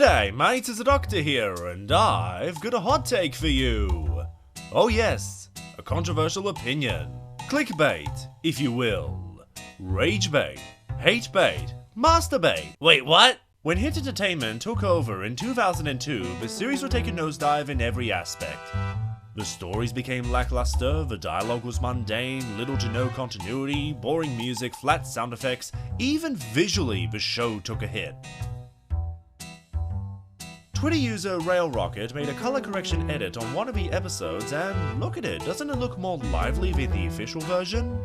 G'day mate, it's the Doctor here, and I've got a hot take for you. Oh yes, a controversial opinion. Clickbait, if you will. Ragebait, hatebait, masturbate. Wait, what? When Hit Entertainment took over in 2002, the series would take a nosedive in every aspect. The stories became lackluster, the dialogue was mundane, little to no continuity, boring music, flat sound effects, even visually the show took a hit. Twitter user RailRocket made a color correction edit on one of the episodes and look at it, doesn't it look more lively than the official version?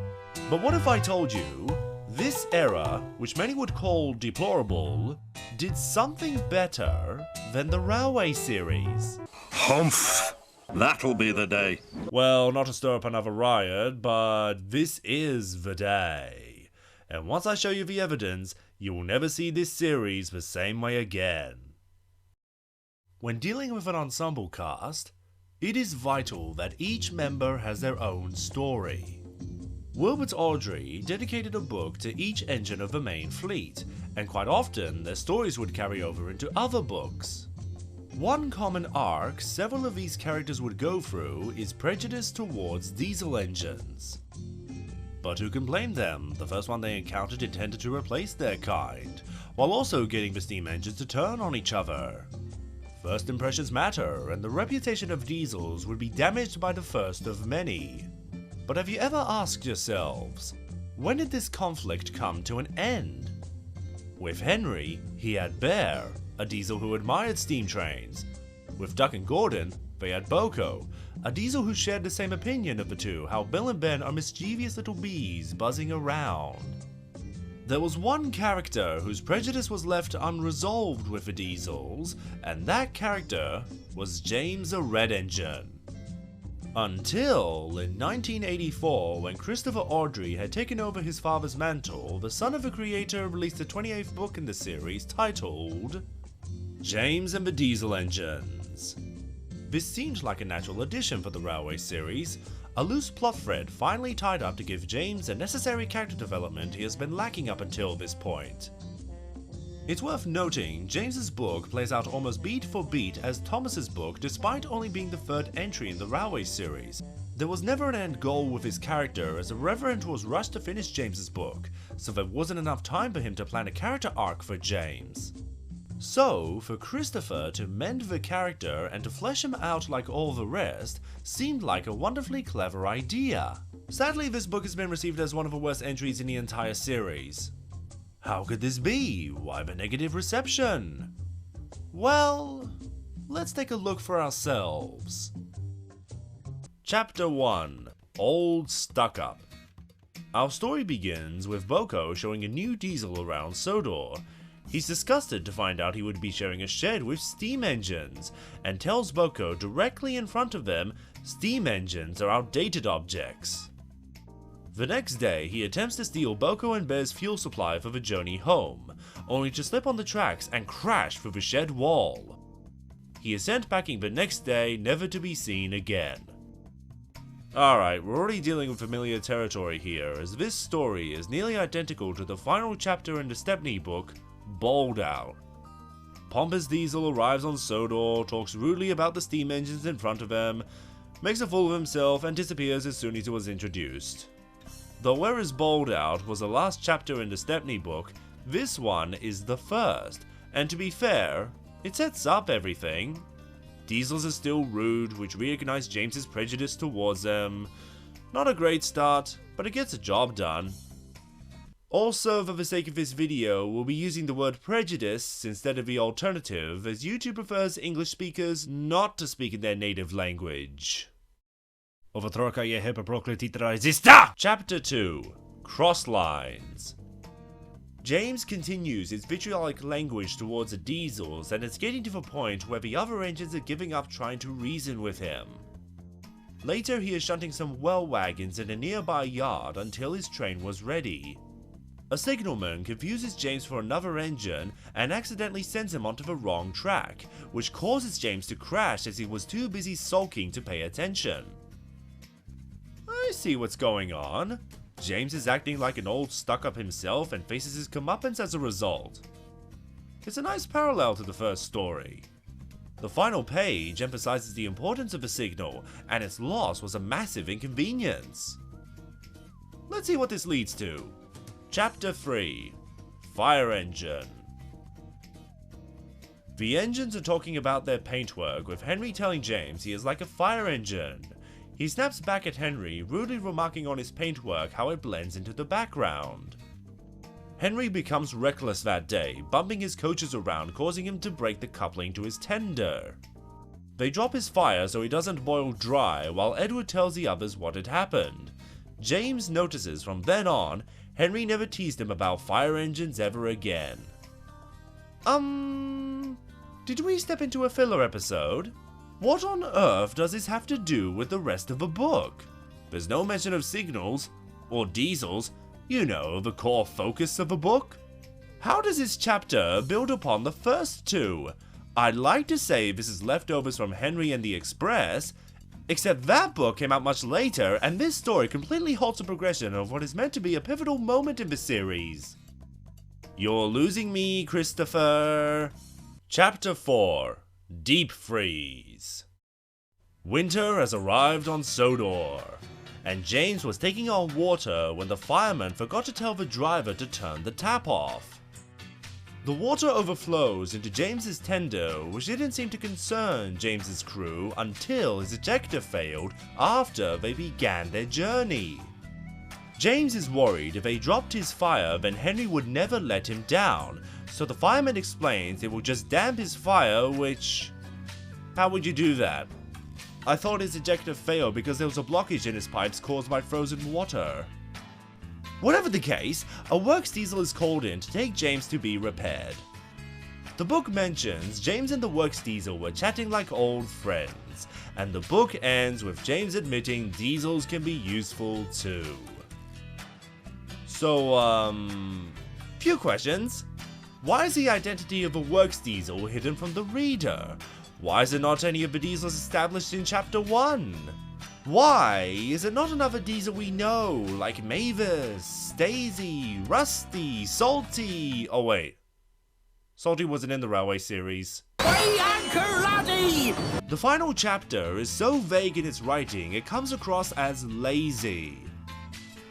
But what if I told you, this era, which many would call deplorable, did something better than the Railway series? Humph! That'll be the day. Well, not to stir up another riot, but this is the day. And once I show you the evidence, you will never see this series the same way again. When dealing with an ensemble cast, it is vital that each member has their own story. Wilbert Awdry dedicated a book to each engine of the main fleet, and quite often their stories would carry over into other books. One common arc several of these characters would go through is prejudice towards diesel engines. But who can blame them? The first one they encountered intended to replace their kind, while also getting the steam engines to turn on each other. First impressions matter, and the reputation of diesels would be damaged by the first of many. But have you ever asked yourselves, when did this conflict come to an end? With Henry, he had Bear, a diesel who admired steam trains. With Duck and Gordon, they had Boko, a diesel who shared the same opinion of the two, how Bill and Ben are mischievous little bees buzzing around. There was one character whose prejudice was left unresolved with the diesels, and that character was James the Red Engine. Until in 1984, when Christopher Awdry had taken over his father's mantle, the son of the creator released the 28th book in the series titled James and the Diesel Engines. This seemed like a natural addition for the Railway series, a loose plot thread finally tied up to give James the necessary character development he has been lacking up until this point. It's worth noting, James's book plays out almost beat for beat as Thomas's book despite only being the third entry in the Railway series. There was never an end goal with his character as the Reverend was rushed to finish James's book, so there wasn't enough time for him to plan a character arc for James. So, for Christopher to mend the character and to flesh him out like all the rest seemed like a wonderfully clever idea. Sadly, this book has been received as one of the worst entries in the entire series. How could this be? Why the negative reception? Well, let's take a look for ourselves. Chapter 1: Old Stuck-Up. Our story begins with Boko showing a new diesel around Sodor. He's disgusted to find out he would be sharing a shed with steam engines, and tells Boko directly in front of them, steam engines are outdated objects. The next day, he attempts to steal Boko and Bear's fuel supply for the journey home, only to slip on the tracks and crash through the shed wall. He is sent packing the next day, never to be seen again. Alright, we're already dealing with familiar territory here, as this story is nearly identical to the final chapter in the Stepney book, Bowled Out. Pompous Diesel arrives on Sodor, talks rudely about the steam engines in front of him, makes a fool of himself, and disappears as soon as he was introduced. Though whereas Bowled Out was the last chapter in the Stepney book, this one is the first, and to be fair, it sets up everything. Diesels are still rude, which reignites James's prejudice towards them. Not a great start, but it gets the job done. Also, for the sake of this video, we'll be using the word prejudice instead of the alternative, as YouTube prefers English speakers not to speak in their native language. Chapter 2: Cross Lines. James continues his vitriolic language towards the diesels, and it's getting to the point where the other engines are giving up trying to reason with him. Later, he is shunting some well wagons in a nearby yard until his train was ready. A signalman confuses James for another engine and accidentally sends him onto the wrong track, which causes James to crash as he was too busy sulking to pay attention. I see what's going on. James is acting like an old stuck-up himself and faces his comeuppance as a result. It's a nice parallel to the first story. The final page emphasizes the importance of a signal, and its loss was a massive inconvenience. Let's see what this leads to. Chapter 3. Fire Engine. The engines are talking about their paintwork, with Henry telling James he is like a fire engine. He snaps back at Henry, rudely remarking on his paintwork how it blends into the background. Henry becomes reckless that day, bumping his coaches around, causing him to break the coupling to his tender. They drop his fire so he doesn't boil dry, while Edward tells the others what had happened. James notices from then on, Henry never teased him about fire engines ever again. Did we step into a filler episode? What on earth does this have to do with the rest of the book? There's no mention of signals, or diesels, you know, the core focus of the book. How does this chapter build upon the first two? I'd like to say this is leftovers from Henry and the Express, except that book came out much later, and this story completely halts the progression of what is meant to be a pivotal moment in the series. You're losing me, Christopher. Chapter 4. Deep Freeze. Winter has arrived on Sodor, and James was taking on water when the fireman forgot to tell the driver to turn the tap off. The water overflows into James's tender, which didn't seem to concern James's crew until his ejector failed after they began their journey. James is worried if they dropped his fire then Henry would never let him down, so the fireman explains it will just damp his fire, which... how would you do that? I thought his ejector failed because there was a blockage in his pipes caused by frozen water. Whatever the case, a works diesel is called in to take James to be repaired. The book mentions James and the works diesel were chatting like old friends, and the book ends with James admitting diesels can be useful too. So, few questions. Why is the identity of a works diesel hidden from the reader? Why is it not any of the diesels established in Chapter 1? Why is it not another diesel we know, like Mavis, Stacey, Rusty, Salty? Oh wait, Salty wasn't in the Railway series. Weigh anchor, laddie! The final chapter is so vague in its writing, it comes across as lazy.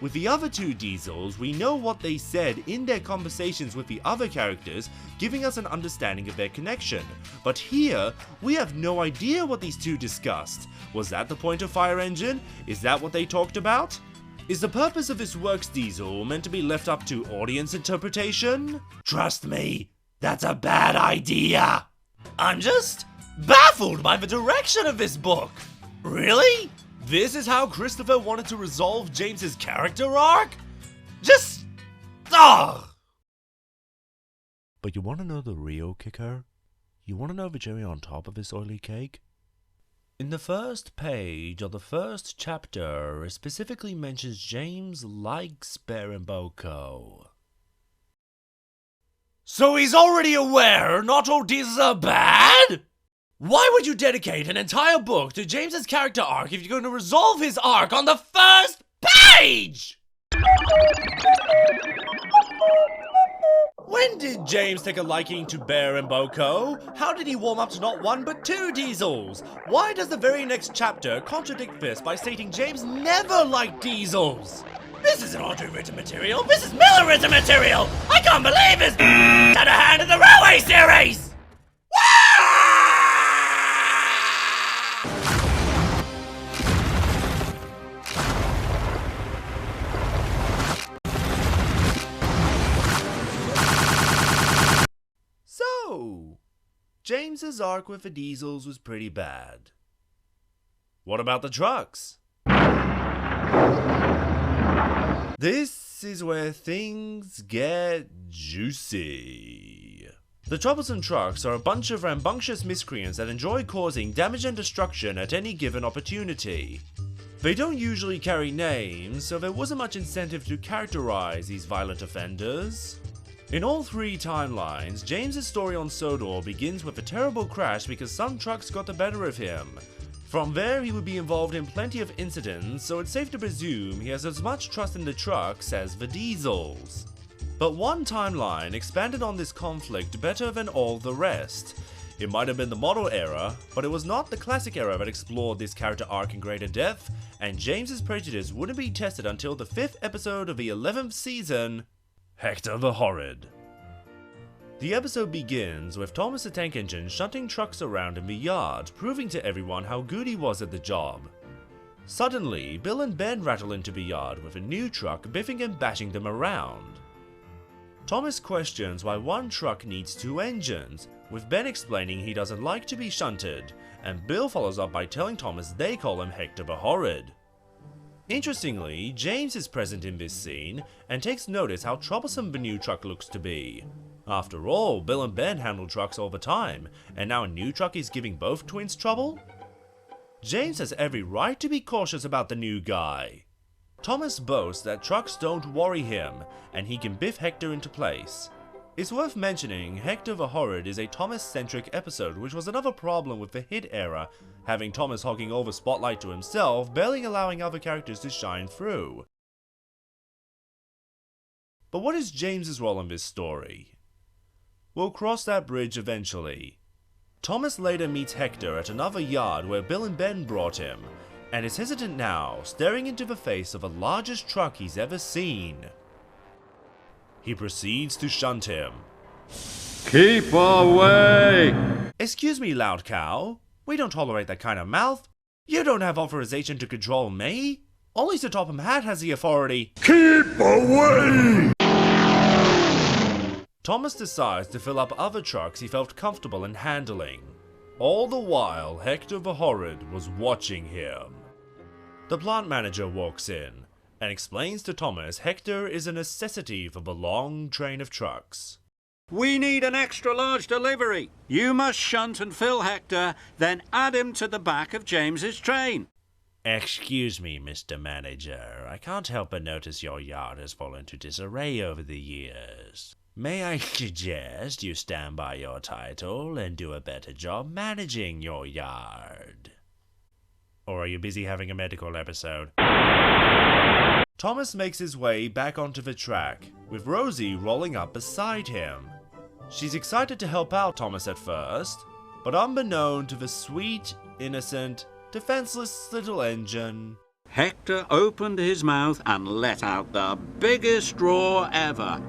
With the other two diesels, we know what they said in their conversations with the other characters, giving us an understanding of their connection. But here, we have no idea what these two discussed. Was that the point of Fire Engine? Is that what they talked about? Is the purpose of this works diesel meant to be left up to audience interpretation? Trust me, that's a bad idea. I'm just baffled by the direction of this book. Really? This is how Christopher wanted to resolve James's character arc? Just... ugh! But you want to know the real kicker? You want to know the cherry on top of this oily cake? In the first page of the first chapter, it specifically mentions James likes Baramboco. So he's already aware not all diesels are bad? Why would you dedicate an entire book to James's character arc if you're going to resolve his arc on the first page? When did James take a liking to Bear and Boko? How did he warm up to not one but two diesels? Why does the very next chapter contradict this by stating James never liked diesels? This isn't Audrey written material, this is Miller written material! I can't believe this out of hand in the Railway series! So, James's arc with the diesels was pretty bad. What about the trucks? This is where things get juicy. The troublesome trucks are a bunch of rambunctious miscreants that enjoy causing damage and destruction at any given opportunity. They don't usually carry names, so there wasn't much incentive to characterize these violent offenders. In all three timelines, James's story on Sodor begins with a terrible crash because some trucks got the better of him. From there, he would be involved in plenty of incidents, so it's safe to presume he has as much trust in the trucks as the diesels. But one timeline expanded on this conflict better than all the rest. It might have been the model era, but it was not the classic era that explored this character arc in greater depth, and James's prejudice wouldn't be tested until the 5th episode of the 11th season, Hector the Horrid. The episode begins with Thomas the Tank Engine shunting trucks around in the yard, proving to everyone how good he was at the job. Suddenly, Bill and Ben rattle into the yard with a new truck biffing and bashing them around. Thomas questions why one truck needs 2 engines, with Ben explaining he doesn't like to be shunted, and Bill follows up by telling Thomas they call him Hector the Horrid. Interestingly, James is present in this scene, and takes notice how troublesome the new truck looks to be. After all, Bill and Ben handle trucks all the time, and now a new truck is giving both twins trouble? James has every right to be cautious about the new guy. Thomas boasts that trucks don't worry him, and he can biff Hector into place. It's worth mentioning, Hector the Horrid is a Thomas-centric episode, which was another problem with the Hit era, having Thomas hogging all the spotlight to himself, barely allowing other characters to shine through. But what is James's role in this story? We'll cross that bridge eventually. Thomas later meets Hector at another yard where Bill and Ben brought him, and is hesitant now, staring into the face of the largest truck he's ever seen. He proceeds to shunt him. Keep away! Excuse me, loud cow. We don't tolerate that kind of mouth. You don't have authorization to control me. Only Sir Topham Hatt has the authority. Keep away! Thomas decides to fill up other trucks he felt comfortable in handling. All the while, Hector the Horrid was watching him. The plant manager walks in and explains to Thomas Hector is a necessity for the long train of trucks. We need an extra large delivery. You must shunt and fill Hector, then add him to the back of James's train. Excuse me, Mr. Manager. I can't help but notice your yard has fallen to disarray over the years. May I suggest you stand by your title and do a better job managing your yard? Or are you busy having a medical episode? Thomas makes his way back onto the track, with Rosie rolling up beside him. She's excited to help out Thomas at first, but unbeknown to the sweet, innocent, defenseless little engine, Hector opened his mouth and let out the biggest roar ever.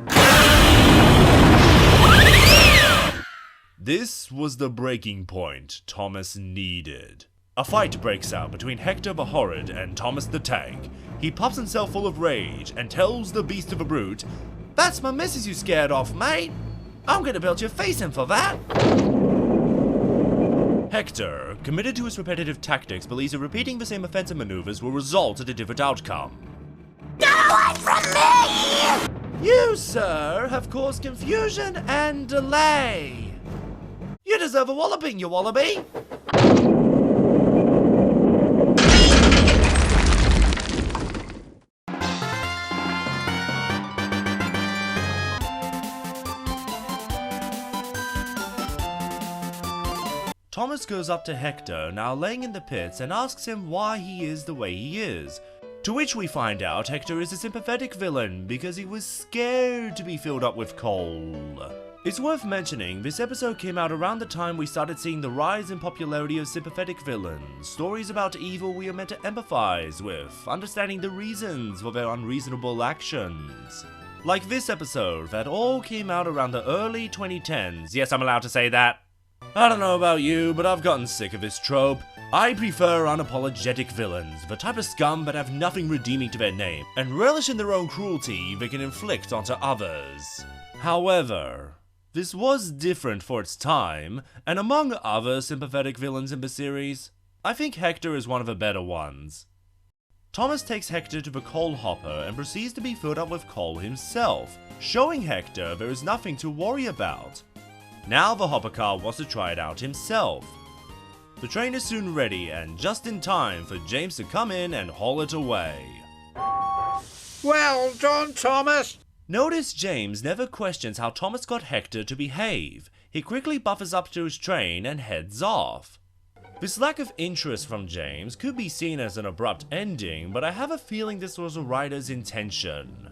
This was the breaking point Thomas needed. A fight breaks out between Hector the Horrid and Thomas the Tank. He pops himself full of rage and tells the beast of a brute, "That's my missus you scared off, mate. I'm gonna belt your face in for that." Hector, committed to his repetitive tactics, believes that repeating the same offensive maneuvers will result in a different outcome. Get away from me! You, sir, have caused confusion and delay. You deserve a walloping, you wallaby! Thomas goes up to Hector, now laying in the pits, and asks him why he is the way he is. To which we find out Hector is a sympathetic villain because he was scared to be filled up with coal. It's worth mentioning, this episode came out around the time we started seeing the rise in popularity of sympathetic villains, stories about evil we are meant to empathize with, understanding the reasons for their unreasonable actions. Like this episode that all came out around the early 2010s. Yes, I'm allowed to say that. I don't know about you, but I've gotten sick of this trope. I prefer unapologetic villains, the type of scum that have nothing redeeming to their name, and relish in their own cruelty they can inflict onto others. However, this was different for its time, and among other sympathetic villains in the series, I think Hector is one of the better ones. Thomas takes Hector to the coal hopper and proceeds to be filled up with coal himself, showing Hector there is nothing to worry about. Now the hopper car wants to try it out himself. The train is soon ready and just in time for James to come in and haul it away. Well done, Thomas! Notice James never questions how Thomas got Hector to behave. He quickly buffers up to his train and heads off. This lack of interest from James could be seen as an abrupt ending, but I have a feeling this was the writer's intention.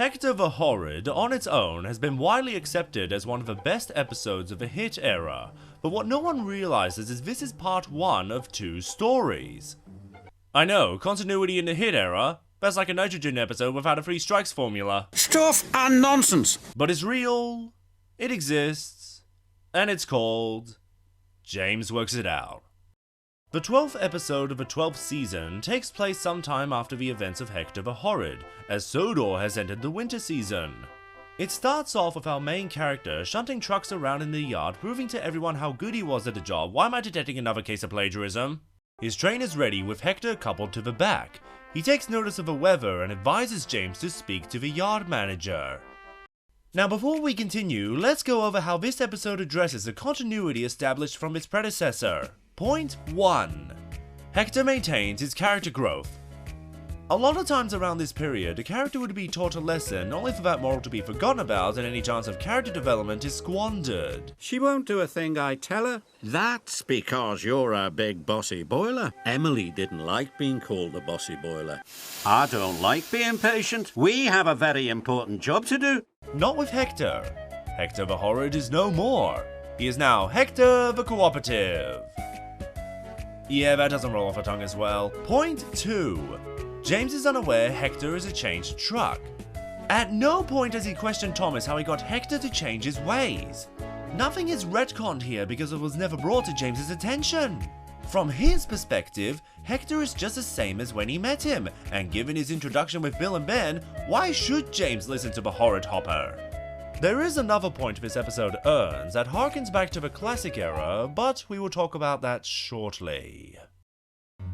Hector the Horrid on its own has been widely accepted as one of the best episodes of the Hit era, but what no one realizes is this is part 1 of 2 stories. I know, continuity in the Hit era, that's like a Nitrogen episode without a 3 strikes formula. Stuff and nonsense. But it's real, it exists, and it's called James Works It Out. The 12th episode of the 12th season takes place sometime after the events of Hector the Horrid, as Sodor has entered the winter season. It starts off with our main character shunting trucks around in the yard, proving to everyone how good he was at the job. Why am I detecting another case of plagiarism? His train is ready with Hector coupled to the back. He takes notice of the weather and advises James to speak to the yard manager. Now before we continue, let's go over how this episode addresses the continuity established from its predecessor. Point 1. Hector maintains his character growth. A lot of times around this period, a character would be taught a lesson only for that moral to be forgotten about and any chance of character development is squandered. She won't do a thing I tell her. That's because you're a big bossy boiler. Emily didn't like being called a bossy boiler. I don't like being patient. We have a very important job to do. Not with Hector. Hector the Horrid is no more. He is now Hector the Cooperative. Yeah, that doesn't roll off the tongue as well. Point 2. James is unaware Hector is a changed truck. At no point does he question Thomas how he got Hector to change his ways. Nothing is retconned here because it was never brought to James's attention. From his perspective, Hector is just the same as when he met him, and given his introduction with Bill and Ben, why should James listen to the Horrid Hopper? There is another point this episode earns that harkens back to the classic era, but we will talk about that shortly.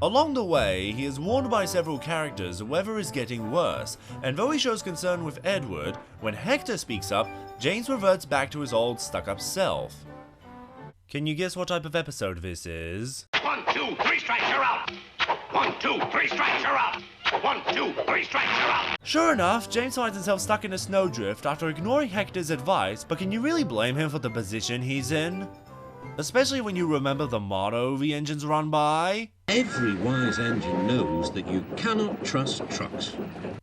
Along the way, he is warned by several characters the weather is getting worse, and though he shows concern with Edward, when Hector speaks up, James reverts back to his old stuck-up self. Can you guess what type of episode this is? 1, 2, 3 strikes, you're out! 1, 2, 3 strikes, you're out! 1, 2, 3 strikes, you're out! Sure enough, James finds himself stuck in a snowdrift after ignoring Hector's advice, but can you really blame him for the position he's in? Especially when you remember the motto the engines run by? Every wise engine knows that you cannot trust trucks.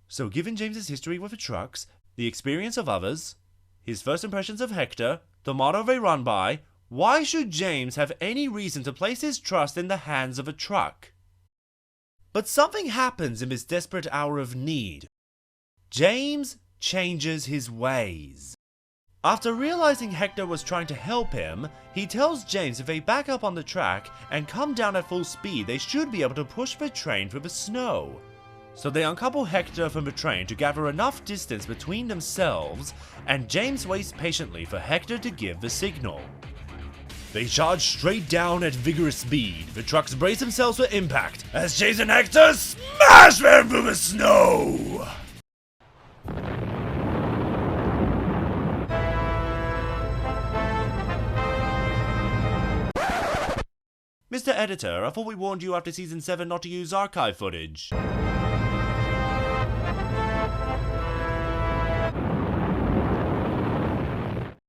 So given James's history with the trucks, the experience of others, his first impressions of Hector, the motto they run by, why should James have any reason to place his trust in the hands of a truck? But something happens in this desperate hour of need. James changes his ways. After realizing Hector was trying to help him, he tells James if they back up on the track and come down at full speed, they should be able to push the train through the snow. So they uncouple Hector from the train to gather enough distance between themselves, and James waits patiently for Hector to give the signal. They charge straight down at vigorous speed. The trucks brace themselves for impact as James and Hector smash them through the snow! Mr. Editor, I thought we warned you after Season 7 not to use archive footage.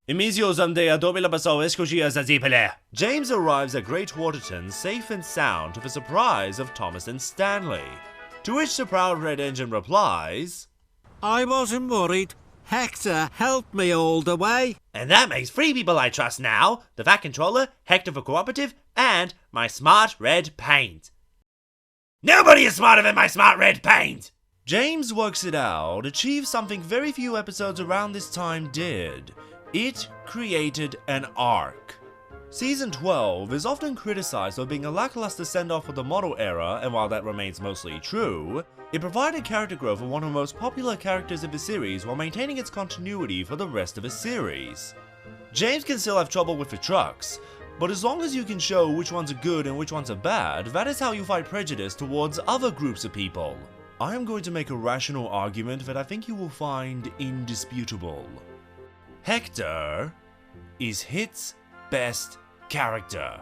James arrives at Great Waterton safe and sound to the surprise of Thomas and Stanley. To which the proud Red Engine replies, I wasn't worried. Hector helped me all the way. And that makes 3 people I trust now, the Vat Controller, Hector the Cooperative, and my smart red paint. Nobody is smarter than my smart red paint! James Works It Out achieved something very few episodes around this time did. It created an arc. Season 12 is often criticized for being a lackluster send-off of the model era, and while that remains mostly true, it provided character growth for one of the most popular characters of the series while maintaining its continuity for the rest of the series. James can still have trouble with the trucks, but as long as you can show which ones are good and which ones are bad, that is how you fight prejudice towards other groups of people. I am going to make a rational argument that I think you will find indisputable. Hector is Hit's best character.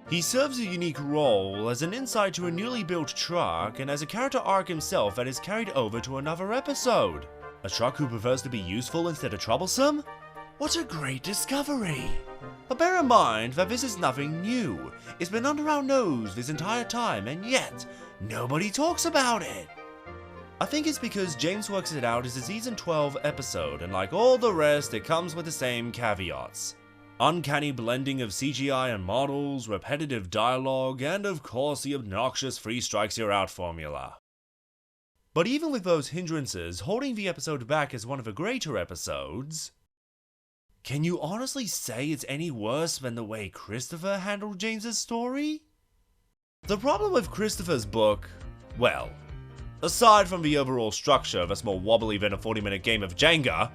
He serves a unique role as an insight to a newly built truck and as a character arc himself that is carried over to another episode. A truck who prefers to be useful instead of troublesome? What a great discovery! But bear in mind that this is nothing new. It's been under our nose this entire time, and yet nobody talks about it. I think it's because James works it out as a season 12 episode, and like all the rest, it comes with the same caveats. Uncanny blending of CGI and models, repetitive dialogue, and of course the obnoxious 3 strikes you're out formula. But even with those hindrances, holding the episode back as one of the greater episodes, can you honestly say it's any worse than the way Christopher handled James's story? The problem with Christopher's book, well, aside from the overall structure that's more wobbly than a 40-minute game of Jenga,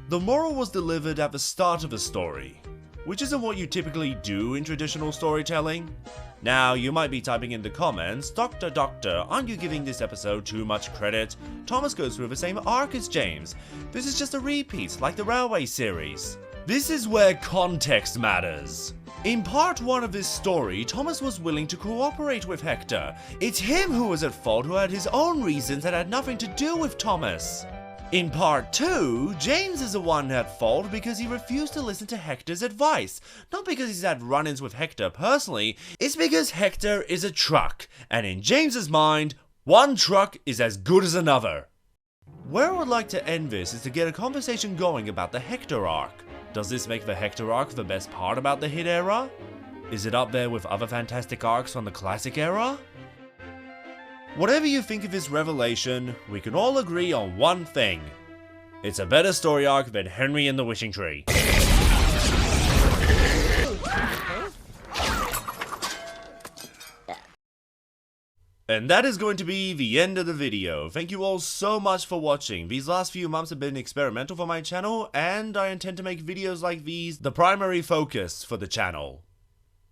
the moral was delivered at the start of the story, which isn't what you typically do in traditional storytelling. Now, you might be typing in the comments, Doctor, aren't you giving this episode too much credit? Thomas goes through the same arc as James. This is just a repeat, like the Railway series. This is where context matters. In part 1 of this story, Thomas was willing to cooperate with Hector. It's him who was at fault, who had his own reasons that had nothing to do with Thomas. In part 2, James is the one at fault because he refused to listen to Hector's advice. Not because he's had run-ins with Hector personally, it's because Hector is a truck, and in James's mind, one truck is as good as another. Where I would like to end this is to get a conversation going about the Hector arc. Does this make the Hector arc the best part about the hit era? Is it up there with other fantastic arcs from the classic era? Whatever you think of this revelation, we can all agree on one thing. It's a better story arc than Henry and the Wishing Tree. And that is going to be the end of the video. Thank you all so much for watching. These last few months have been experimental for my channel, and I intend to make videos like these the primary focus for the channel.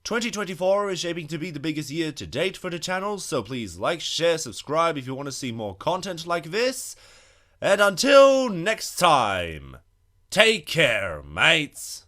2024 is shaping to be the biggest year to date for the channel, so please like, share, subscribe if you want to see more content like this. And until next time, take care, mates.